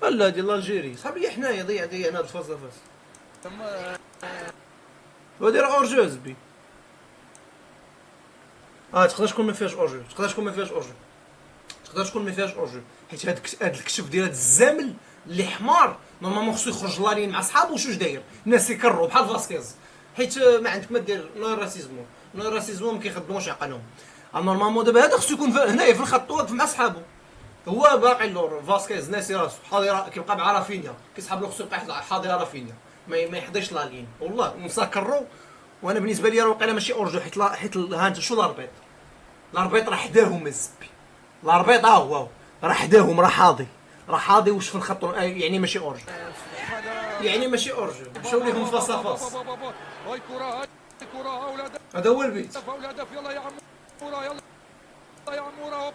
لا ديال الجيري صحاب لي حنايا ضيع هنا الفاس فاس. وهادي راه اورجو زبي. تقدر تكون ما فيهاش اورجو، تقدر تكون ما فيهاش اورجو، حيت هاد الكشف ديال هاد الزامل اللي حمار نورمالمون خصو يخرج لالين مع صحابو وشوش داير الناس يكرروا بحال فاسكيز، حيت ما عندك ما دير نو راسيزمو ما كيخدموش عقلهم. نورمالمون دابا هذا خصو يكون هنايا في الخط واقف مع صحابو، هو باقي اللور فاسكيز ناسي راسو حاضر كيبقى مع رافينيا كيسحب له خصو يبقى حاضر رافينيا ما يحضيش لالين والله مسكرو. وانا بالنسبه لي راه واقيلا ماشي اورجو حيت ها انت شو الاربيط راه حداهم الزبي، الاربيط هو راه حداهم راه حاضي واش في الخط يعني ماشي اورجو، يعني ماشي اورجو مشاو ليهم فاس فاس. هاي كرة اولاد هذا هو البيت. اولاد يلا يا عمورة يلا يا عمورة.